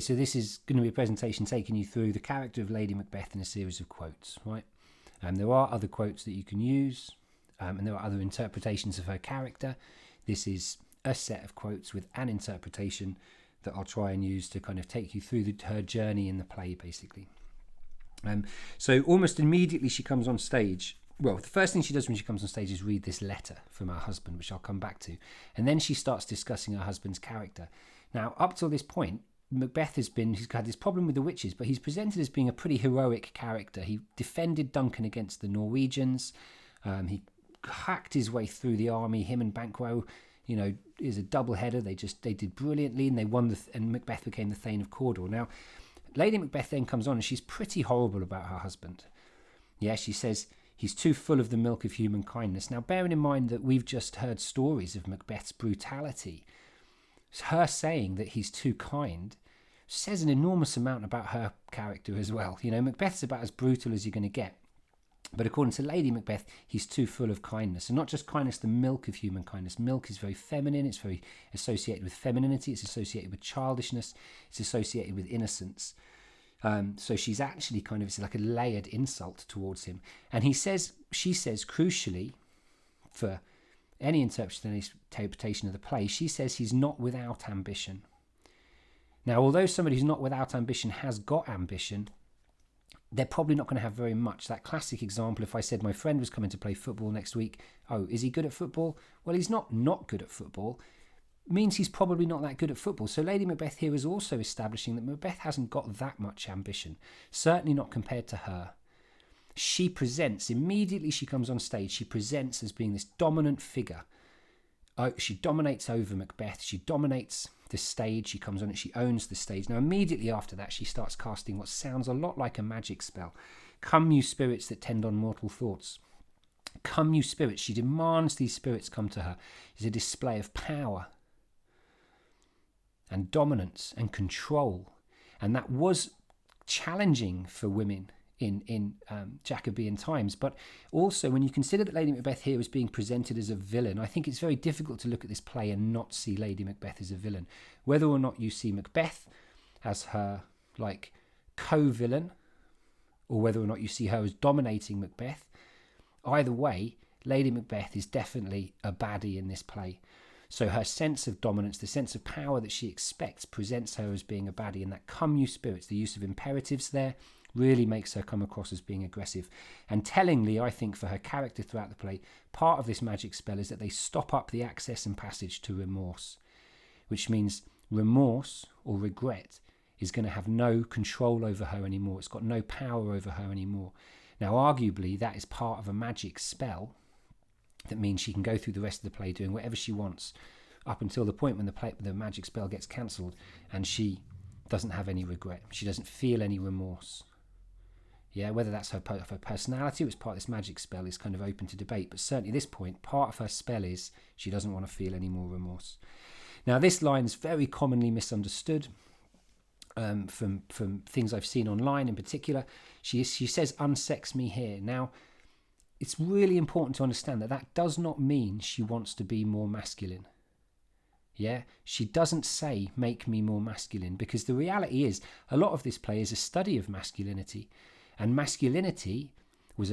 So this is going to be a presentation taking you through the character of Lady Macbeth in a series of quotes, right? There are other quotes that you can use, and there are other interpretations of her character. This is a set of quotes with an interpretation that I'll try and use to kind of take you through her journey in the play, basically. So almost immediately she comes on stage. Well, the first thing she does when she comes on stage is read this letter from her husband, which I'll come back to. And then she starts discussing her husband's character. Now, up till this point, Macbeth he's had this problem with the witches, but he's presented as being a pretty heroic character. He defended Duncan against the Norwegians. He hacked his way through the army. Him and Banquo, is a double-header. They did brilliantly, and they won. And Macbeth became the Thane of Cawdor. Now, Lady Macbeth then comes on, and she's pretty horrible about her husband. Yeah, she says he's too full of the milk of human kindness. Now, bearing in mind that we've just heard stories of Macbeth's brutality, her saying that he's too kind says an enormous amount about her character as well. Macbeth's about as brutal as you're going to get. But according to Lady Macbeth, he's too full of kindness. And not just kindness, the milk of human kindness. Milk is very feminine. It's very associated with femininity. It's associated with childishness. It's associated with innocence. So she's actually it's like a layered insult towards him. And she says, crucially, for any interpretation of the play, she says he's not without ambition. Now, although somebody who's not without ambition has got ambition, they're probably not going to have very much. That classic example, if I said my friend was coming to play football next week, oh, is he good at football? Well, he's not good at football. Means he's probably not that good at football. So Lady Macbeth here is also establishing that Macbeth hasn't got that much ambition, certainly not compared to her. She presents, immediately she comes on stage, she presents as being this dominant figure. She dominates over Macbeth, she dominates the stage, she comes on it, she owns the stage. Now immediately after that she starts casting what sounds a lot like a magic spell. Come you spirits that tend on mortal thoughts. Come you spirits, she demands these spirits come to her. It's a display of power and dominance and control. And that was challenging for women in Jacobean times. But also when you consider that Lady Macbeth here is being presented as a villain, I think it's very difficult to look at this play and not see Lady Macbeth as a villain. Whether or not you see Macbeth as her co-villain, or whether or not you see her as dominating Macbeth, either way, Lady Macbeth is definitely a baddie in this play. So her sense of dominance, the sense of power that she expects, presents her as being a baddie. And that come you spirits, the use of imperatives there, really makes her come across as being aggressive. And tellingly, I think, for her character throughout the play, part of this magic spell is that they stop up the access and passage to remorse, which means remorse or regret is going to have no control over her anymore. It's got no power over her anymore. Now, arguably, that is part of a magic spell that means she can go through the rest of the play doing whatever she wants up until the point when the magic spell gets cancelled and she doesn't have any regret. She doesn't feel any remorse. Yeah, whether that's her personality or it's part of this magic spell is kind of open to debate. But certainly at this point, part of her spell is she doesn't want to feel any more remorse. Now, this line is very commonly misunderstood from things I've seen online in particular. She says, unsex me here. Now, it's really important to understand that does not mean she wants to be more masculine. Yeah, she doesn't say, make me more masculine, because the reality is a lot of this play is a study of masculinity. And masculinity was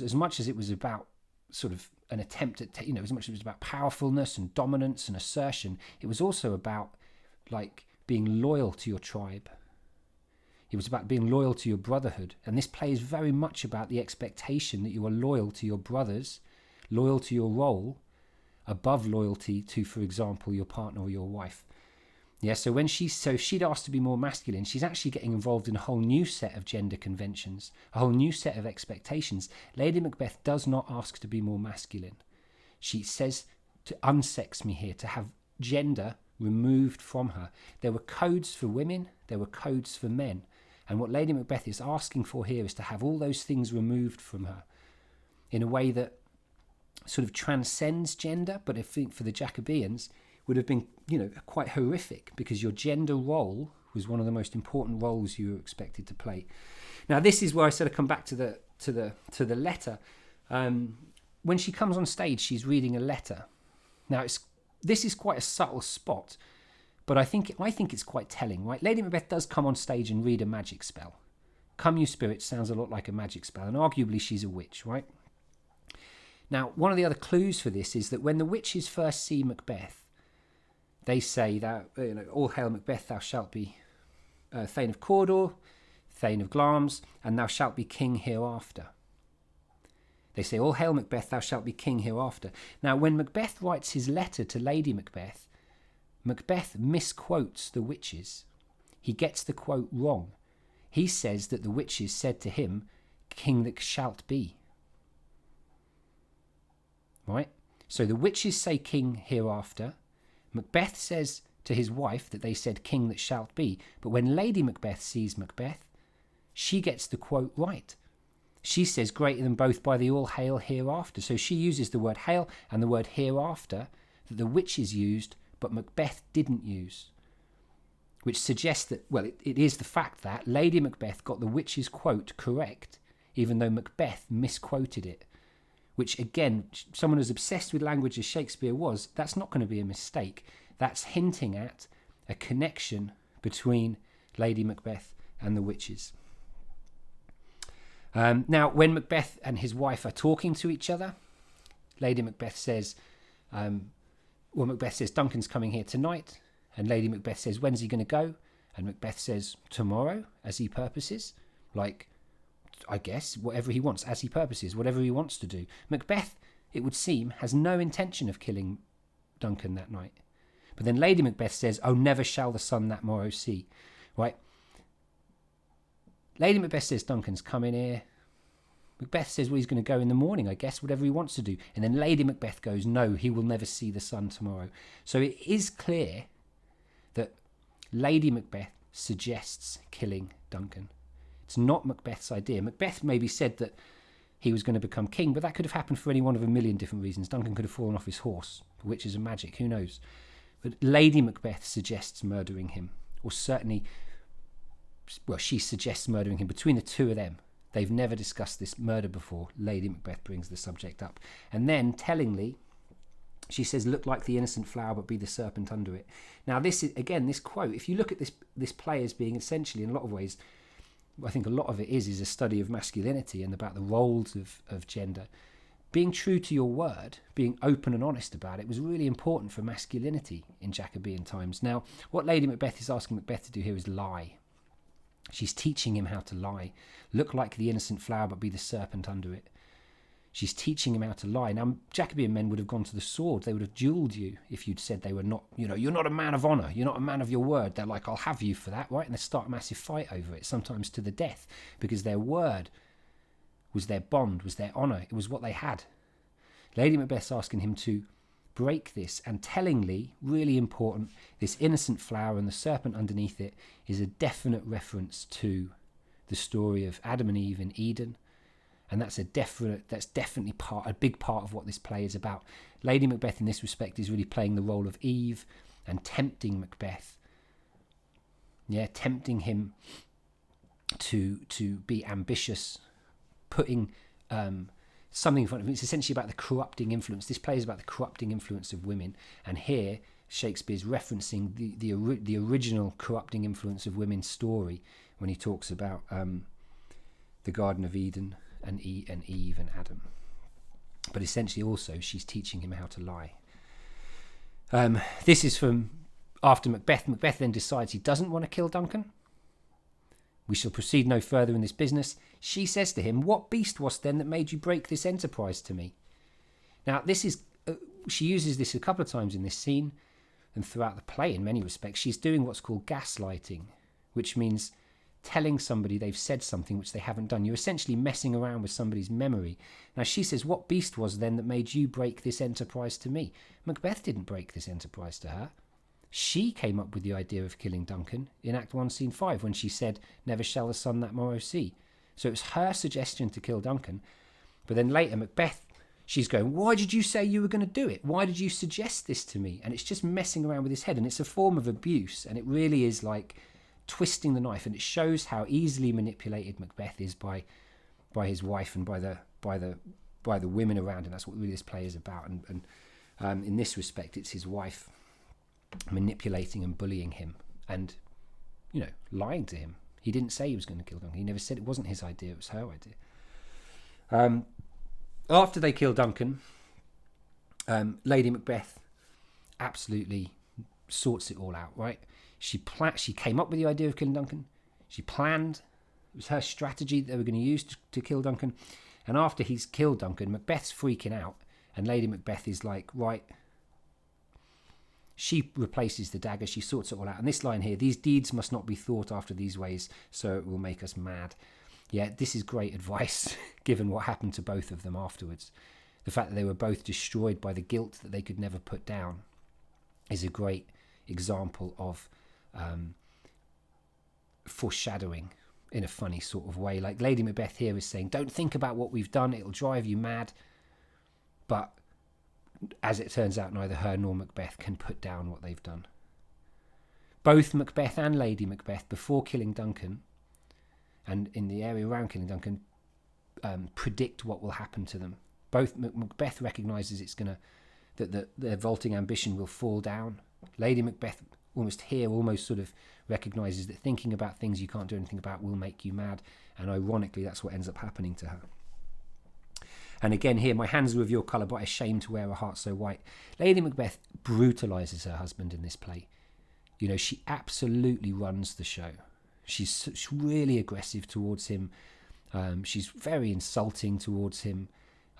as much as it was about sort of an attempt at, as much as it was about powerfulness and dominance and assertion, it was also about being loyal to your tribe. It was about being loyal to your brotherhood. And this play is very much about the expectation that you are loyal to your brothers, loyal to your role, above loyalty to, for example, your partner or your wife. Yeah, so if she'd asked to be more masculine, she's actually getting involved in a whole new set of gender conventions, a whole new set of expectations. Lady Macbeth does not ask to be more masculine. She says to unsex me here, to have gender removed from her. There were codes for women, there were codes for men. And what Lady Macbeth is asking for here is to have all those things removed from her in a way that sort of transcends gender, but I think for the Jacobeans would have been, quite horrific, because your gender role was one of the most important roles you were expected to play. Now, this is where I sort of come back to the letter. When she comes on stage, she's reading a letter. Now, this is quite a subtle spot, But I think it's quite telling, right? Lady Macbeth does come on stage and read a magic spell. Come you spirits sounds a lot like a magic spell, and arguably she's a witch, right? Now, one of the other clues for this is that when the witches first see Macbeth, they say that, all hail Macbeth, thou shalt be Thane of Cawdor, Thane of Glamis, and thou shalt be king hereafter. They say, all hail Macbeth, thou shalt be king hereafter. Now, when Macbeth writes his letter to Lady Macbeth, Macbeth misquotes the witches. He gets the quote wrong. He says that the witches said to him, king that shalt be. Right? So the witches say king hereafter. Macbeth says to his wife that they said king that shalt be. But when Lady Macbeth sees Macbeth, she gets the quote right. She says greater than both by the all hail hereafter. So she uses the word hail and the word hereafter that the witches used, but Macbeth didn't use. Which suggests that, well, it is the fact that Lady Macbeth got the witches' quote correct, even though Macbeth misquoted it. Which, again, someone as obsessed with language as Shakespeare was, that's not going to be a mistake. That's hinting at a connection between Lady Macbeth and the witches. Now, when Macbeth and his wife are talking to each other, Lady Macbeth says, Macbeth says, Duncan's coming here tonight. And Lady Macbeth says, when's he going to go? And Macbeth says, tomorrow, as he purposes. Like, I guess, whatever he wants, as he purposes, whatever he wants to do. Macbeth, it would seem, has no intention of killing Duncan that night. But then Lady Macbeth says, oh, never shall the sun that morrow see. Right? Lady Macbeth says, Duncan's coming here. Macbeth says, well, he's going to go in the morning, I guess, whatever he wants to do. And then Lady Macbeth goes, no, he will never see the sun tomorrow. So it is clear that Lady Macbeth suggests killing Duncan. It's not Macbeth's idea. Macbeth maybe said that he was going to become king, but that could have happened for any one of a million different reasons. Duncan could have fallen off his horse, witches and magic, who knows? But Lady Macbeth suggests murdering him, or certainly, well, she suggests murdering him. Between the two of them, they've never discussed this murder before. Lady Macbeth brings the subject up. And then, tellingly, she says, look like the innocent flower, but be the serpent under it. Now, this is, again, this quote, if you look at this play as being essentially, in a lot of ways, I think a lot of it is a study of masculinity and about the roles of gender. Being true to your word, being open and honest about it, was really important for masculinity in Jacobean times. Now, what Lady Macbeth is asking Macbeth to do here is lie. She's teaching him how to lie. Look like the innocent flower, but be the serpent under it. She's teaching him how to lie. Now, Jacobean men would have gone to the sword. They would have duelled you if you'd said they were not, you're not a man of honour. You're not a man of your word. They're like, I'll have you for that, right? And they start a massive fight over it, sometimes to the death, because their word was their bond, was their honour. It was what they had. Lady Macbeth's asking him to break this, and tellingly, really important, this innocent flower and the serpent underneath it is a definite reference to the story of Adam and Eve in Eden. And that's definitely a big part of what this play is about. Lady Macbeth in this respect is really playing the role of Eve and tempting Macbeth. Yeah, tempting him to be ambitious, putting something in front of him. It's essentially about the corrupting influence. This play is about the corrupting influence of women. And here, Shakespeare's referencing the original corrupting influence of women's story when he talks about the Garden of Eden and Eve and Adam. But essentially also she's teaching him how to lie. This is from after Macbeth. Macbeth then decides he doesn't want to kill Duncan. We shall proceed no further in this business. She says to him, what beast was then that made you break this enterprise to me? Now this is, she uses this a couple of times in this scene and throughout the play in many respects. She's doing what's called gaslighting, which means telling somebody they've said something which they haven't done. You're essentially messing around with somebody's memory. Now she says, what beast was then that made you break this enterprise to me? Macbeth didn't break this enterprise to her. She came up with the idea of killing Duncan in Act 1, Scene 5, when she said, never shall the sun that morrow see. So it was her suggestion to kill Duncan. But then later, Macbeth, she's going, why did you say you were going to do it? Why did you suggest this to me? And it's just messing around with his head. And it's a form of abuse. And it really is like twisting the knife, and it shows how easily manipulated Macbeth is by his wife and by the women around him. That's what really this play is about, and in this respect, it's his wife manipulating and bullying him and, lying to him. He didn't say he was going to kill Duncan. He never said it wasn't his idea, it was her idea. After they kill Duncan, Lady Macbeth absolutely sorts it all out, right? She came up with the idea of killing Duncan. She planned. It was her strategy that they were going to use to kill Duncan. And after he's killed Duncan, Macbeth's freaking out. And Lady Macbeth is like, right. She replaces the dagger. She sorts it all out. And this line here, these deeds must not be thought after these ways, so it will make us mad. Yeah, this is great advice, given what happened to both of them afterwards. The fact that they were both destroyed by the guilt that they could never put down is a great example of foreshadowing in a funny sort of way. Like Lady Macbeth here is saying, don't think about what we've done, it'll drive you mad. But as it turns out, neither her nor Macbeth can put down what they've done. Both Macbeth and Lady Macbeth, before killing Duncan, and in the area around killing Duncan, predict what will happen to them. Both Macbeth recognises that their vaulting ambition will fall down. Lady Macbeth almost sort of recognises that thinking about things you can't do anything about will make you mad, and ironically that's what ends up happening to her. And again here, my hands are of your colour, but ashamed to wear a heart so white. Lady Macbeth brutalises her husband in this play. She absolutely runs the show. She's really aggressive towards him. She's very insulting towards him.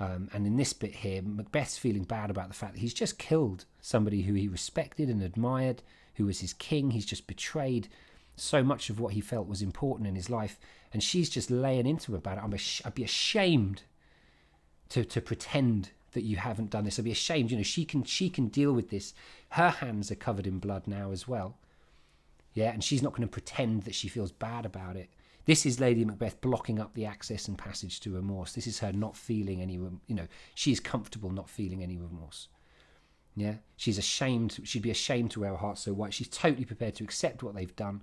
And in this bit here, Macbeth's feeling bad about the fact that he's just killed somebody who he respected and admired, who was his king. He's just betrayed so much of what he felt was important in his life. And she's just laying into him about it. I'd be ashamed to pretend that you haven't done this. I'd be ashamed. She can deal with this. Her hands are covered in blood now as well. Yeah, and she's not going to pretend that she feels bad about it. This is Lady Macbeth blocking up the access and passage to remorse. This is her not feeling any, she's comfortable not feeling any remorse. Yeah, she's ashamed. She'd be ashamed to wear a heart so white. She's totally prepared to accept what they've done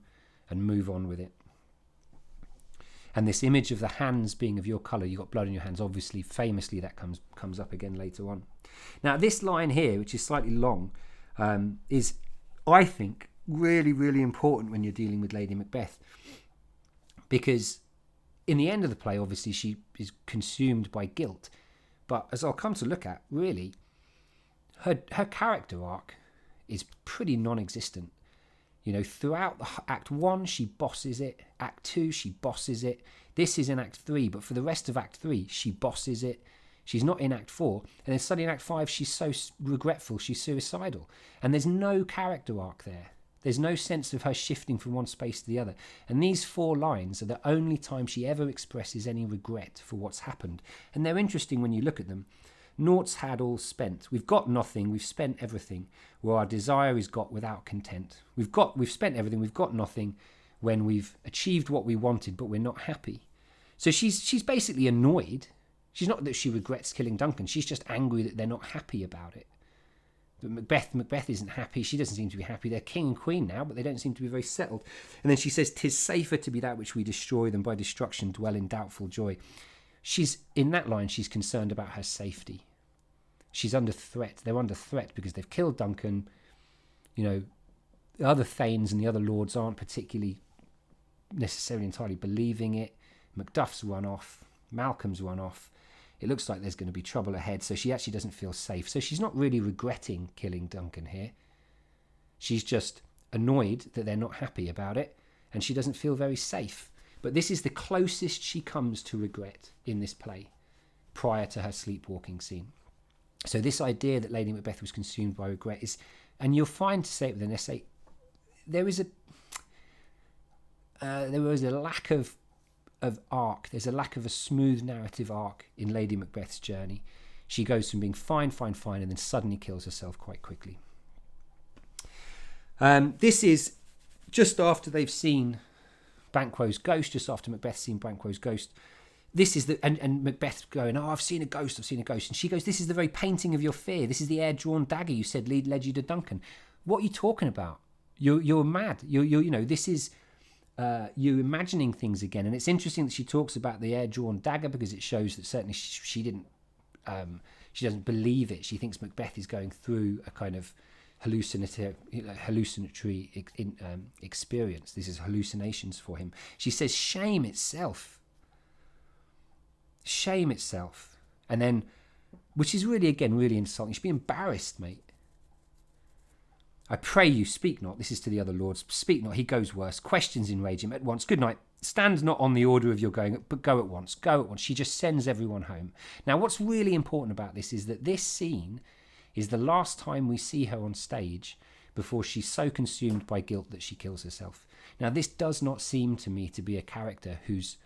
and move on with it. And this image of the hands being of your colour, you've got blood in your hands, obviously, famously, that comes up again later on. Now, this line here, which is slightly long, is, I think, really, really important when you're dealing with Lady Macbeth. Because in the end of the play, obviously, she is consumed by guilt. But as I'll come to look at, really, her character arc is pretty non-existent. Throughout Act 1, she bosses it. Act 2, she bosses it. This is in Act 3, but for the rest of Act 3, she bosses it. She's not in Act 4. And then suddenly in Act 5, she's so regretful, she's suicidal. And there's no character arc there. There's no sense of her shifting from one space to the other. And these 4 lines are the only time she ever expresses any regret for what's happened. And they're interesting when you look at them. Naught's had all spent. We've got nothing, we've spent everything. Where our desire is got without content. We've spent everything, we've got nothing when we've achieved what we wanted, but we're not happy. So she's basically annoyed. She's not that she regrets killing Duncan, she's just angry that they're not happy about it. But Macbeth isn't happy. She doesn't seem to be happy. They're king and queen now, but they don't seem to be very settled. And then she says, "'Tis safer to be that which we destroy than by destruction dwell in doubtful joy." In that line, she's concerned about her safety. She's under threat. They're under threat because they've killed Duncan. The other thanes and the other lords aren't particularly necessarily entirely believing it. Macduff's run off. Malcolm's run off. It looks like there's going to be trouble ahead, so she actually doesn't feel safe. So she's not really regretting killing Duncan here. She's just annoyed that they're not happy about it, and she doesn't feel very safe. But this is the closest she comes to regret in this play, prior to her sleepwalking scene. So this idea that Lady Macbeth was consumed by regret is, and you'll find, to say it with an essay, there was a lack of arc. There's a lack of a smooth narrative arc in Lady Macbeth's journey. She goes from being fine, and then suddenly kills herself quite quickly. This is just after they've seen Banquo's ghost, just after Macbeth's seen Banquo's ghost. This is and Macbeth's going, "Oh, I've seen a ghost. And she goes, "This is the very painting of your fear. This is the air-drawn dagger you said led you to Duncan. What are you talking about? You're mad. This is you imagining things again." And it's interesting that she talks about the air-drawn dagger, because it shows that certainly she doesn't believe it. She thinks Macbeth is going through a kind of hallucinatory experience. This is hallucinations for him. She says, shame itself. Shame itself. And then, which is really, again, really insulting. You should be embarrassed, mate. I pray you, speak not. This is to the other lords. Speak not, he goes worse. Questions enrage him at once. Good night. Stand not on the order of your going, but go at once. Go at once. She just sends everyone home. Now, what's really important about this is that this scene is the last time we see her on stage before she's so consumed by guilt that she kills herself. Now, this does not seem to me to be a character who's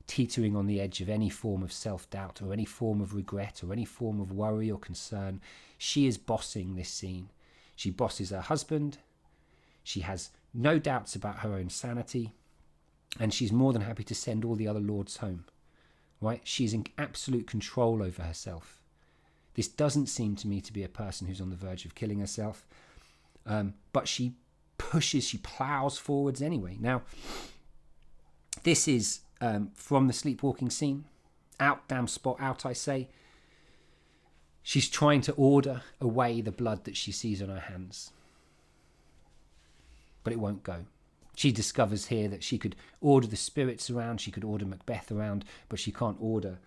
teetering on the edge of any form of self-doubt or any form of regret or any form of worry or concern. She is bossing this scene. She bosses her husband. She has no doubts about her own sanity. And she's more than happy to send all the other lords home. Right? She's in absolute control over herself. This doesn't seem to me to be a person who's on the verge of killing herself. But she pushes, she plows forwards anyway. Now, this is from the sleepwalking scene. Out, damn spot, out, I say. She's trying to order away the blood that she sees on her hands. But it won't go. She discovers here that she could order the spirits around, she could order Macbeth around, but she can't order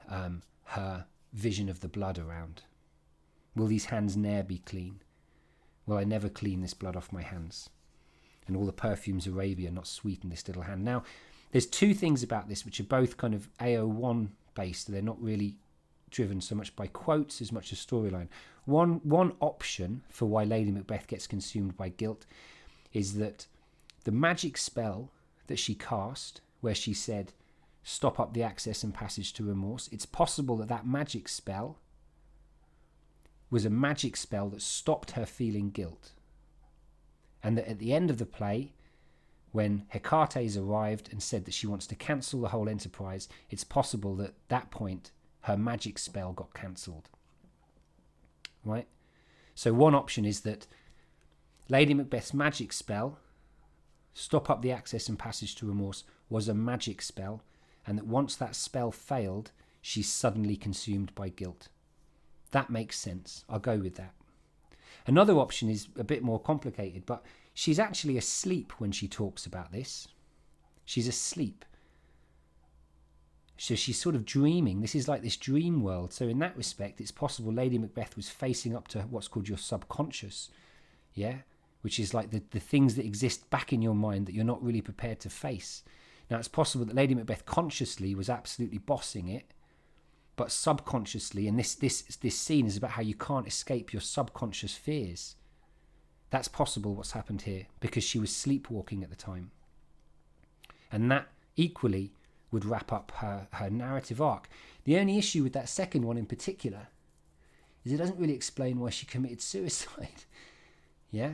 her vision of the blood around. Will these hands ne'er be clean? Will I never clean this blood off my hands? And all the perfumes of Arabia not sweeten this little hand. Now, there's two things about this which are both kind of AO1 based. They're not really driven so much by quotes as much as storyline. One option for why Lady Macbeth gets consumed by guilt is that the magic spell that she cast, where she said, stop up the access and passage to remorse, it's possible that that magic spell was a magic spell that stopped her feeling guilt. And that at the end of the play, when Hecate's arrived and said that she wants to cancel the whole enterprise, it's possible that at that point her magic spell got cancelled. Right? So one option is that Lady Macbeth's magic spell, stop up the access and passage to remorse, was a magic spell, and that once that spell failed, she's suddenly consumed by guilt. That makes sense. I'll go with that. Another option is a bit more complicated, but she's actually asleep when she talks about this. She's asleep. So she's sort of dreaming. This is like this dream world. So in that respect, it's possible Lady Macbeth was facing up to what's called your subconscious, yeah, which is like the things that exist back in your mind that you're not really prepared to face. Now, it's possible that Lady Macbeth consciously was absolutely bossing it, but subconsciously, and this scene is about how you can't escape your subconscious fears. That's possible what's happened here, because she was sleepwalking at the time. And that equally would wrap up her narrative arc. The only issue with that second one in particular is it doesn't really explain why she committed suicide. Yeah?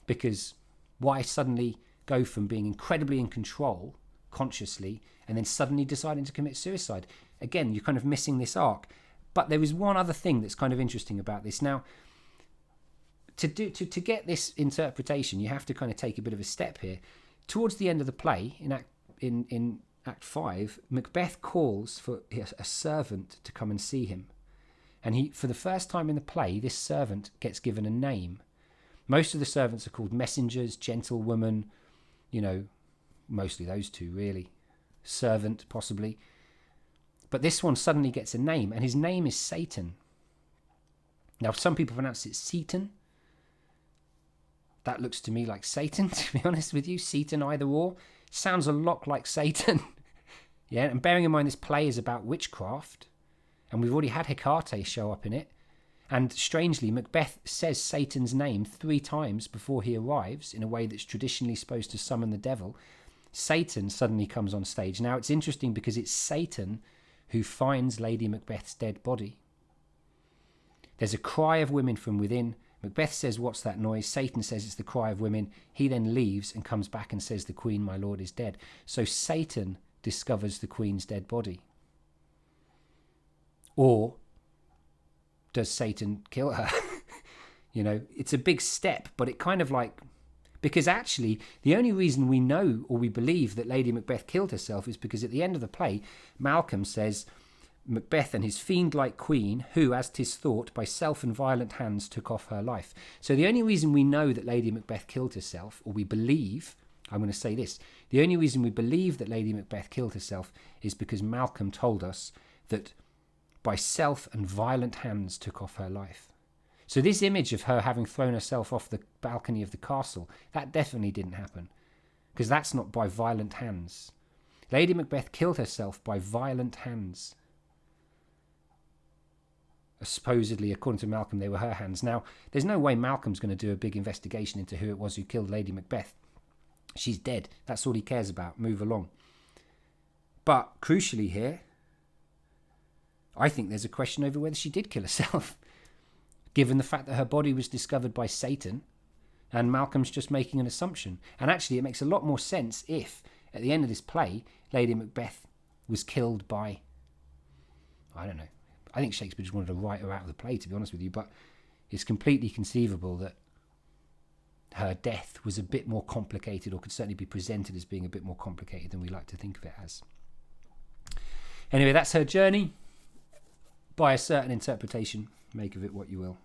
Because why suddenly go from being incredibly in control consciously and then suddenly deciding to commit suicide? Again, you're kind of missing this arc. But there is one other thing that's kind of interesting about this. Now, to get this interpretation, you have to kind of take a bit of a step here. Towards the end of the play, in Act 5, Macbeth calls for a servant to come and see him. And for the first time in the play, this servant gets given a name. Most of the servants are called messengers, gentlewoman, mostly those two, really. Servant, possibly. But this one suddenly gets a name, and his name is Satan. Now, some people pronounce it Seaton. That looks to me like Satan, to be honest with you. Seaton, either or. Sounds a lot like Satan. Yeah, and bearing in mind this play is about witchcraft, and we've already had Hecate show up in it, and strangely, Macbeth says Satan's name 3 times before he arrives in a way that's traditionally supposed to summon the devil. Satan suddenly comes on stage. Now, it's interesting because it's Satan who finds Lady Macbeth's dead body. There's a cry of women from within. Macbeth says, "What's that noise?" Satan says it's the cry of women. He then leaves and comes back and says, "The queen, my lord, is dead." So Satan discovers the queen's dead body. Or does Satan kill her? It's a big step, but it kind of like... Because actually, the only reason we know or we believe that Lady Macbeth killed herself is because at the end of the play, Malcolm says, Macbeth and his fiend-like queen, who, as 'tis thought, by self and violent hands took off her life. So the only reason we know that Lady Macbeth killed herself, or we believe, I'm going to say this, the only reason we believe that Lady Macbeth killed herself is because Malcolm told us that by self and violent hands took off her life. So this image of her having thrown herself off the balcony of the castle, that definitely didn't happen, because that's not by violent hands. Lady Macbeth killed herself by violent hands. Supposedly, according to Malcolm, they were her hands. Now, there's no way Malcolm's going to do a big investigation into who it was who killed Lady Macbeth. She's dead. That's all he cares about. Move along. But crucially here, I think there's a question over whether she did kill herself, given the fact that her body was discovered by Satan, and Malcolm's just making an assumption. And actually, it makes a lot more sense if, at the end of this play, Lady Macbeth was killed by, I don't know, I think Shakespeare just wanted to write her out of the play, to be honest with you, but it's completely conceivable that her death was a bit more complicated, or could certainly be presented as being a bit more complicated than we like to think of it as. Anyway, that's her journey. By a certain interpretation, make of it what you will.